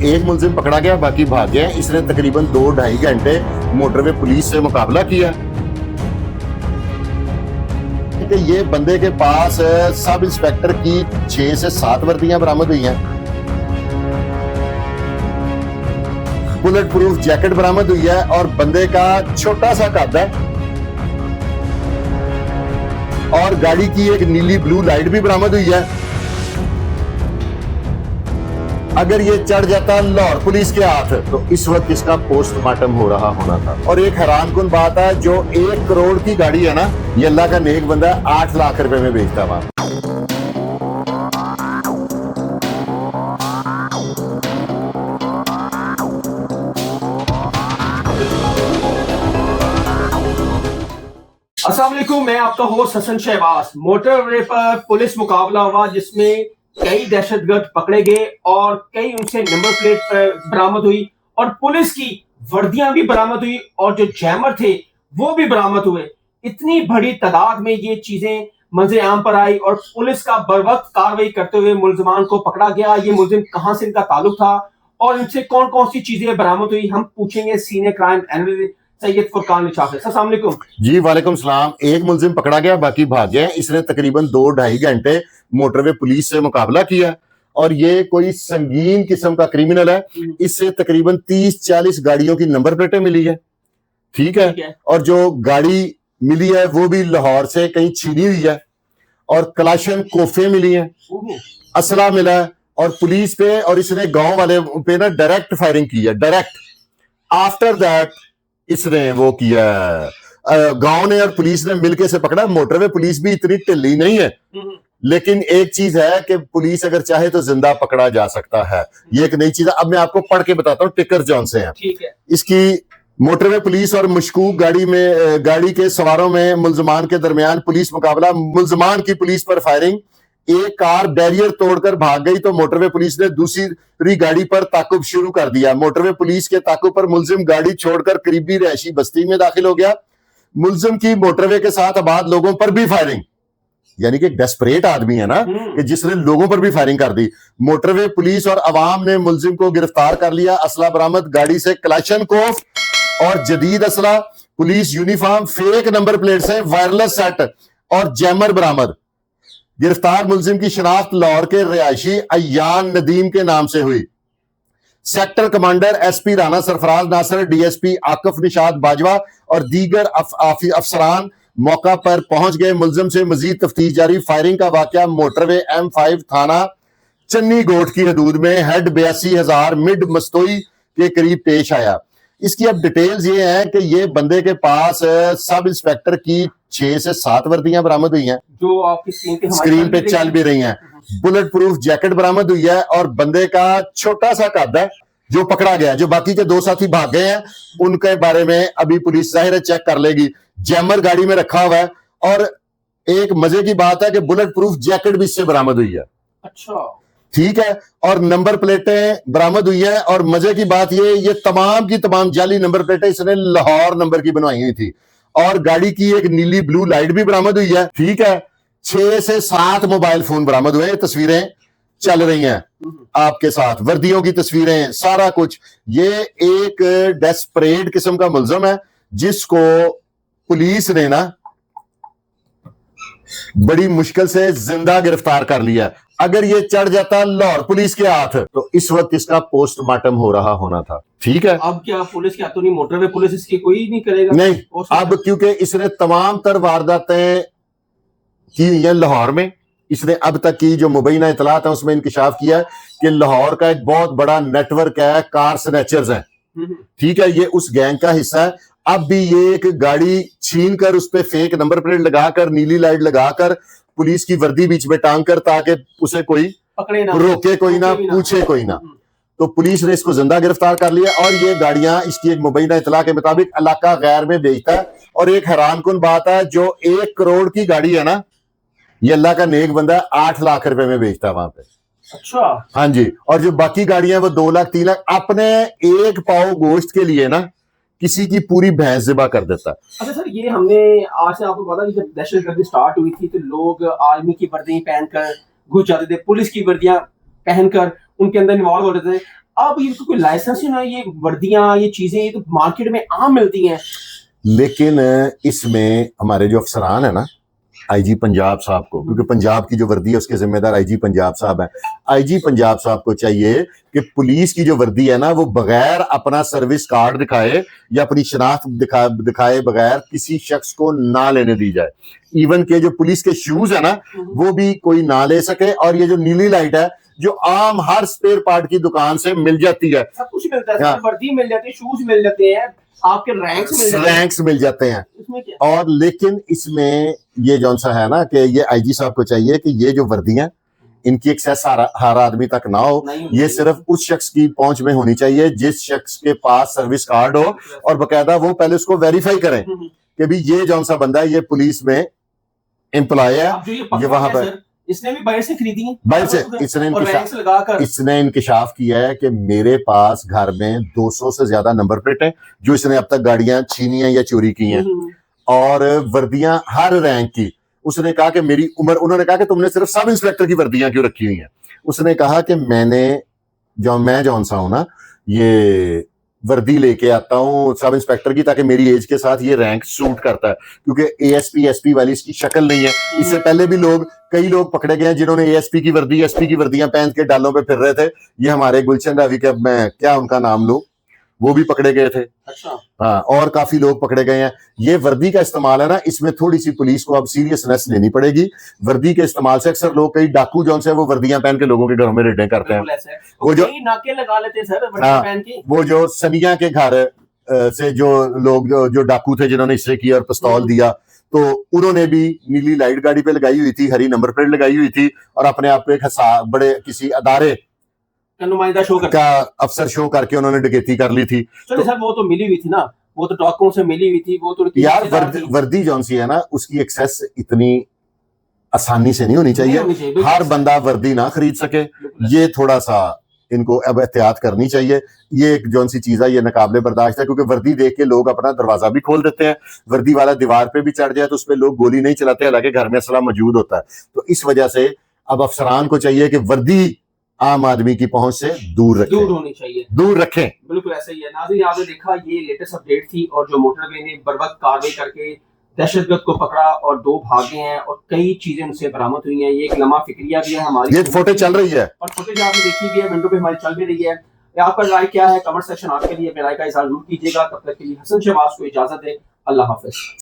एक मुलजिम पकड़ा गया, बाकी भाग गए। इसने तकरीबन 2-2.5 घंटे मोटरवे पुलिस से मुकाबला किया कि ये बंदे के पास सब इंस्पेक्टर की 6 से 7 वर्दियां बरामद हुई हैं, बुलेट प्रूफ जैकेट बरामद हुई है और बंदे का छोटा सा कद है और गाड़ी की एक नीली ब्लू लाइट भी बरामद हुई है। अगर ये चढ़ जाता लाहौर पुलिस के हाथ तो इस वक्त इसका पोस्टमार्टम हो रहा होना था। और एक हैरानकुन बात है, जो 1 करोड़ की गाड़ी है ना, ये अल्लाह का नेक बंदा 8 लाख रुपए में बेचता वहां। अस्सलाम वालेकुम, मैं आपका होस्ट हसन शहबाज। मोटरवे पर पुलिस मुकाबला हुआ जिसमें कई दहशतगर्द पकड़े गए और कई उनसे नंबर प्लेट बरामद हुई और पुलिस की वर्दियां भी बरामद हुई और जो जैमर थे वो भी बरामद हुए। इतनी बड़ी तादाद में ये चीजें मंजर आम पर आई और पुलिस का बरवक्त कार्रवाई करते हुए मुल्जिमान को पकड़ा गया। ये मुल्जिम कहां से इनका ताल्लुक था और इनसे कौन कौन सी चीजें बरामद हुई, हम पूछेंगे senior crime analyst Syed Furqan Nishat से। अस्सलाम वालेकुम। जी वालेकुम सलाम। एक मुलजिम पकड़ा गया, बाकी भाग गए। इसने तकरीबन 2-2.5 घंटे मोटरवे पुलिस से मुकाबला किया और ये कोई संगीन किस्म का क्रिमिनल है। इससे तकरीबन 30-40 गाड़ियों की नंबर प्लेटें मिली है, ठीक है। और जो गाड़ी मिली है वो भी लाहौर से कहीं छीनी हुई है और कलाशन कोफे मिली है, असला मिला है और पुलिस पे और इसने गांव वाले पे ना डायरेक्ट फायरिंग की है, डायरेक्ट। आफ्टर दैट इसने वो किया, गांव ने और पुलिस ने मिलकर से पकड़ा। मोटरवे पुलिस भी इतनी ढिल्ली नहीं है, लेकिन एक चीज है कि पुलिस अगर चाहे तो जिंदा पकड़ा जा सकता है। ये एक नई चीज है। अब मैं आपको पढ़ के बताता हूँ टिकर जॉन से है। ठीक है। इसकी मोटरवे पुलिस और मशकूक गाड़ी के सवारों में मुल्जमान के दरमियान पुलिस मुकाबला। मुल्जमान की पुलिस पर फायरिंग, एक कार बैरियर तोड़कर भाग गई तो मोटरवे पुलिस ने दूसरी गाड़ी पर ताकुब शुरू कर दिया। मोटरवे पुलिस के ताकुब पर मुल्जिम गाड़ी छोड़कर करीबी रहायशी बस्ती में दाखिल हो गया। मुल्जिम की मोटरवे के साथ आबाद लोगों पर भी फायरिंग, यानी कि डेस्परेट आदमी है ना कि जिसने लोगों पर भी फायरिंग कर दी। मोटरवे पुलिस और अवाम ने मुल्जिम को गिरफ्तार कर लिया। असला बरामद, गाड़ी से कलाशनकोफ और जदीद असला, police uniform, fake number plate से वायरलेस सेट और जैमर बरामद। गिरफ्तार मुल्जिम की शनाख्त लाहौर के रिहायशी अय्यान नदीम के नाम से हुई। Sector commander SP Rana Sarfaraz Nasir, DSP Akif Nishat Bajwa और दीगर अफसरान मौका पर पहुंच गए। मुल्जिम से मजीद तफ्तीश जारी। फायरिंग का वाकया मोटरवे M5 थाना चन्नी गोट की हदूद में हेड 82,000 मिड मस्तोई के करीब पेश आया। इसकी अब डिटेल्स ये है कि ये बंदे के पास सब इंस्पेक्टर की 6 से 7 वर्दियां बरामद हुई हैं, जो आपकी स्क्रीन पे चल भी रही हैं। बुलेट प्रूफ जैकेट बरामद हुई है और बंदे का छोटा सा कद है जो पकड़ा गया। जो बाकी के 2 साथी भाग गए हैं उनके बारे में अभी पुलिस जाहिर चेक कर लेगी। जैमर गाड़ी में रखा हुआ है और एक मजे की बात है कि बुलेट प्रूफ जैकेट भी इससे बरामद हुई है। अच्छा, ठीक है। और नंबर प्लेटें बरामद हुई हैं और मजे की बात ये तमाम की तमाम जाली नंबर प्लेटें इसने लाहौर नंबर की बनवाई हुई थी और गाड़ी की एक नीली ब्लू लाइट भी बरामद हुई है, ठीक है। 6 से 7 मोबाइल फोन बरामद हुए। तस्वीरें चल रही हैं आपके साथ, वर्दियों की तस्वीरें, सारा कुछ। ये एक डेस्परेट किस्म का मुल्जिम है जिसको पुलिस ने ना बड़ी मुश्किल से जिंदा गिरफ्तार कर लिया। अगर ये चढ़ जाता लाहौर पुलिस के हाथ तो इस वक्त इसका पोस्टमार्टम हो रहा होना था, ठीक है। अब क्या पुलिस के हाथों नहीं, मोटरवे पुलिस इसकी कोई नहीं करेगा? नहीं, अब क्योंकि इसने तमाम तर वारदातें की हुई हैं लाहौर में। इसने अब तक की जो मुबैना इतलात है उसमें इंकशाफ किया कि लाहौर का एक बहुत बड़ा नेटवर्क है, कार स्नैचर्स हैं, ठीक है। ये उस गैंग का हिस्सा है। अब भी ये एक गाड़ी छीन कर उस पर फेक नंबर प्लेट लगाकर, नीली लाइट लगाकर, पुलिस की वर्दी बीच में टांग कर, ताकि उसे कोई पकड़े ना, रोके कोई ना, पूछे कोई ना। तो पुलिस ने इसको जिंदा गिरफ्तार कर लिया और ये गाड़ियां इसकी एक मुबैना इतला के मुताबिक इलाका गैर में बेचता है। और एक हैरानकुन बात है, जो 1 करोड़ की गाड़ी है ना, ये अल्लाह का नेक बंदा 8 लाख रुपए में बेचता है वहां पे। अच्छा, हाँ जी। और जो बाकी गाड़ियां वो 2 लाख 3 लाख, अपने 1 पाव गोश्त के लिए ना किसी की पूरी भैंस ज़िबा कर देता। अच्छा सर, ये हमने आज से आपको पता कि जब दहशतगर्दी स्टार्ट हुई थी तो लोग आर्मी की वर्दी पहनकर घुस जाते थे, पुलिस की वर्दियां पहनकर उनके अंदर इन्वॉल्व हो रहे थे। अब इनको कोई लाइसेंस ही ना, ये वर्दियां, ये चीजें, ये तो मार्केट में आम मिलती हैं। लेकिन इसमें हमारे जो अफसरान है ना, आईजी पंजाब साहब को, क्योंकि पंजाब की जो वर्दी है उसके जिम्मेदार आईजी पंजाब साहब है, आईजी पंजाब साहब को चाहिए कि पुलिस की जो वर्दी है ना, वो बगैर अपना सर्विस कार्ड दिखाए या अपनी शनाख्त दिखाए बगैर किसी शख्स को ना लेने दी जाए। इवन के जो पुलिस के शूज है ना, वो भी कोई ना ले सके। और ये जो नीली लाइट है, जो आम हर स्पेयर पार्ट की दुकान से मिल जाती है, सब कुछ मिलता है, हाँ। वर्दी मिल जाती है, शूज मिल जाते हैं, आपके रैंक्स मिल जाते हैं। इसमें क्या? और लेकिन इसमें ये जौन सा है ना कि ये आईजी साहब को चाहिए कि ये जो वर्दियां, इनकी एक्सेस हर आदमी तक ना हो, ये सिर्फ उस शख्स की पहुंच में होनी चाहिए जिस शख्स के पास सर्विस कार्ड हो, और बकायदा वो पहले उसको वेरीफाई करें कि भी ये जौन सा बंदा है ये पुलिस में एम्प्लॉय है, ये वहां पर। इसने भी बाहर से खरीदी है, बाहर से इसने इंकशाफ किया है कि मेरे पास घर में 200 से ज्यादा नंबर प्लेट है जो इसने अब तक गाड़ियां छीनी हैं या चोरी की हैं, और वर्दियां हर रैंक की। उसने कहा कि मेरी उम्र, उन्होंने कहा कि तुमने सिर्फ सब इंस्पेक्टर की वर्दियां क्यों रखी हुई हैं? उसने कहा कि मैं जौन सा हूं ना, ये वर्दी लेके आता हूँ सब इंस्पेक्टर की, ताकि मेरी एज के साथ ये रैंक सूट करता है, क्योंकि एएसपी एसपी वाली इसकी शक्ल नहीं है। इससे पहले भी कई लोग पकड़े गए हैं जिन्होंने एएसपी की वर्दी, एसपी की वर्दियां पहन के डालों पे फिर रहे थे। ये हमारे गुलशन रावी के, मैं क्या उनका नाम लूं, वो भी पकड़े गए थे। अच्छा। हाँ, और काफी लोग पकड़े गए हैं। ये वर्दी का इस्तेमाल है ना, इसमें थोड़ी सी पुलिस को अब सीरियसनेस लेनी पड़ेगी। वर्दी के इस्तेमाल से अक्सर लोग, कई डाकू जौन से वो वर्दियां पहन के लोगों के घरों में रेडें करते हैं। वो जो नाके लगा लेते हैं सर वर्दी पहन के। वो जो सनिया के घर से जो लोग जो डाकू थे जिन्होंने इससे किया और पिस्तौल दिया, तो उन्होंने भी नीली लाइट गाड़ी पे लगाई हुई थी, हरी नंबर प्लेट लगाई हुई थी, और अपने आप को एक बड़े किसी अदारे नुमाइंदा शो का अफसर शो करके उन्होंने डकैती कर ली थी। तो सर वो तो मिली हुई थी ना, वो तो डाकुओं से मिली हुई थी, वो तो यार वर्दी जौन सी है ना, उसकी एक्सेस इतनी आसानी से नहीं होनी चाहिए। हर बंदा वर्दी ना खरीद सके, ये थोड़ा सा इनको अब एहतियात करनी चाहिए। ये एक जौन सी चीज है, ये नाकाबिले बर्दाश्त है, क्योंकि वर्दी देख के लोग अपना दरवाजा भी खोल देते हैं। वर्दी वाला दीवार पे भी चढ़ जाए तो उस पर लोग गोली नहीं चलाते, हालांकि घर में असला मौजूद होता है। तो इस वजह से अब अफसरान को चाहिए कि वर्दी आम आदमी की पहुंच से दूर होनी चाहिए, दूर रखें। बिल्कुल ऐसा ही है। नाज़रीन, आपने देखा ये लेटेस्ट अपडेट थी, और जो मोटरवे ने बर वक्त कार्रवाई करके दहशतगर्द को पकड़ा और 2 भागे हैं और कई चीजें उनसे बरामद हुई हैं। ये एक लम्हा फिक्रिया भी है हमारी, ये फुटेज चल रही है और फुटेज आपने देखी भी है, विंडो पे हमारी चल भी रही है। आपका राय क्या है? कमेंट सेक्शन आपके लिए, अपने राय का इज़हार जरूर कीजिएगा। तब तक के लिए हसन शहबाज को इजाजत दें। अल्लाह हाफिज।